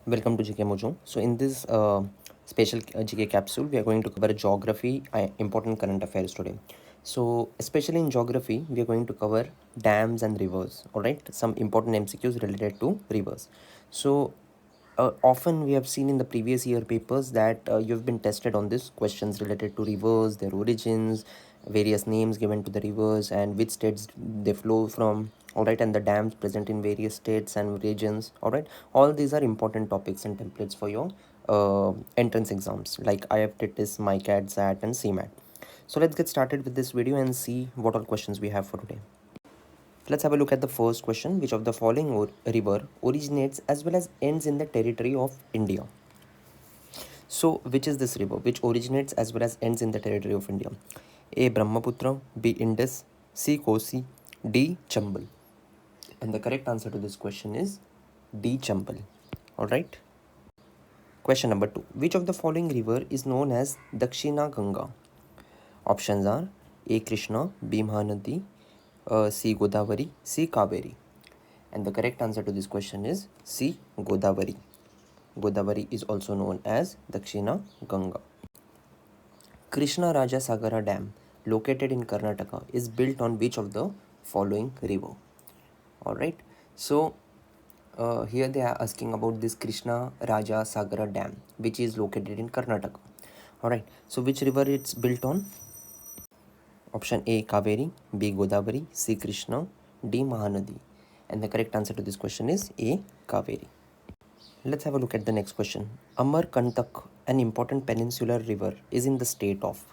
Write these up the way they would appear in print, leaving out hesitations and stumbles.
Welcome to GK Mojo. So in this special GK capsule, we are going to cover geography, important current affairs today. So especially in geography, we are going to cover dams and rivers. All right, some important MCQs related to rivers. So often we have seen in the previous year papers that you've been tested on this questions related to rivers, their origins, various names given to the rivers, and which states they flow from. All right, and the dams present in various states and regions. All right, all these are important topics and templates for your entrance exams like IFTTIS, MyCAT, SAT, and CMAT. So let's get started with this video and see what all questions we have for today. Let's have a look at the first question. Which of the following river originates as well as ends in the territory of India? So, which is this river which originates as well as ends in the territory of India? A. Brahmaputra, B. Indus, C. Kosi, D. Chambal. And the correct answer to this question is D. Chambal. Alright. Question number 2. Which of the following river is known as Dakshina Ganga? Options are A. Krishna, B. Mahanadi, C. Godavari, C. Kaveri. And the correct answer to this question is C. Godavari. Godavari is also known as Dakshina Ganga. Krishna Raja Sagara Dam, located in Karnataka, is built on which of the following river? Alright, so here they are asking about this Krishna Raja Sagara Dam, which is located in Karnataka. Alright, so which river it's built on? Option A Kaveri, B Godavari, C Krishna, D Mahanadi. And the correct answer to this question is A Kaveri. Let's have a look at the next question. Amarkantak, an important peninsular river, is in the state of.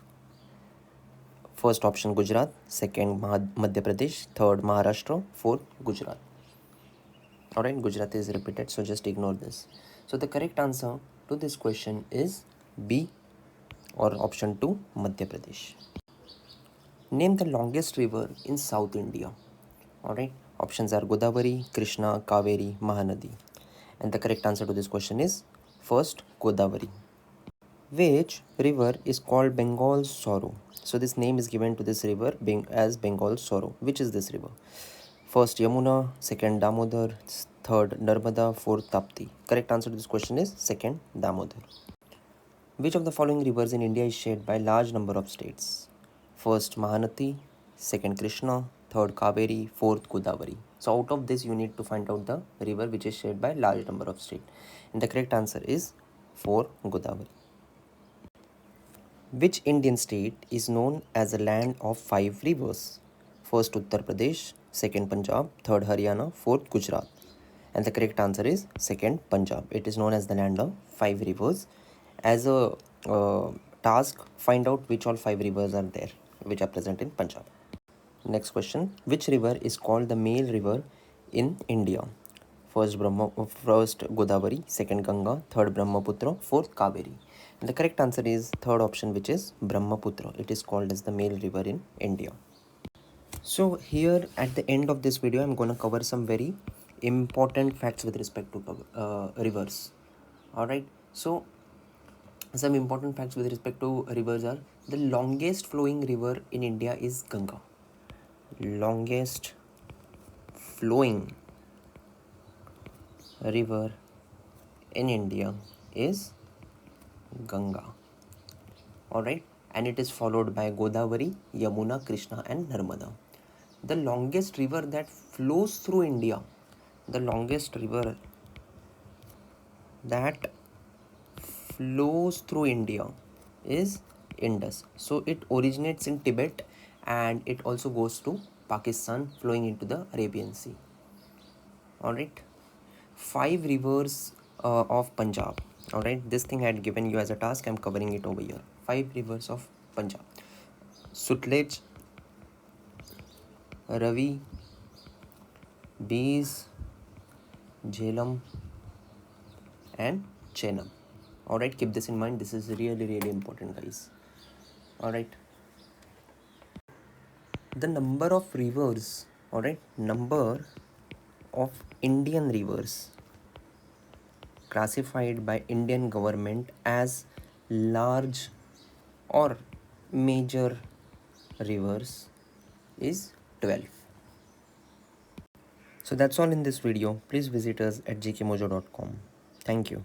First option Gujarat, second Madhya Pradesh, third Maharashtra, fourth Gujarat. Alright, Gujarat is repeated, so just ignore this. So the correct answer to this question is B or option 2 Madhya Pradesh. Name the longest river in South India. Alright, options are Godavari, Krishna, Kaveri, Mahanadi. And the correct answer to this question is first Godavari. Which river is called Bengal's Sorrow? So this name is given to this river as Bengal's Sorrow. Which is this river? First Yamuna, second Damodar, third Narmada, fourth Tapti. Correct answer to this question is second Damodar. Which of the following rivers in India is shared by large number of states? First Mahanati, second Krishna, third Kaveri, fourth Godavari. So out of this you need to find out the river which is shared by large number of states. And the correct answer is 4 Godavari. Which Indian state is known as a land of 5 rivers? First Uttar Pradesh, second Punjab, third Haryana, fourth Gujarat. And the correct answer is second Punjab. It is known as the land of 5 rivers. As a task, find out which all 5 rivers are there, which are present in Punjab. Next question. Which river is called the male river in India? First Godavari, second Ganga, third Brahmaputra, fourth Kaveri. And the correct answer is third option, which is Brahmaputra. It is called as the male river in India. So here at the end of this video, I'm going to cover some very important facts with respect to rivers. Alright, so some important facts with respect to rivers are the longest flowing river in India is Ganga. Longest flowing river in India is Ganga. Alright, and it is followed by Godavari, Yamuna, Krishna, and Narmada. The longest river that flows through India, the longest river that flows through India is Indus. So it originates in Tibet and it also goes to Pakistan, flowing into the Arabian Sea. Alright, 5 rivers of Punjab. Alright, this thing I had given you as a task, I'm covering it over here. 5 rivers of Punjab: Sutlej, Ravi, Bees, Jhelum, and Chenab. Alright, keep this in mind. This is really important, guys. Alright, the number of rivers, alright, number of Indian rivers classified by Indian government as large or major rivers is 12. So that's all in this video. Please visit us at gkmojo.com. Thank you.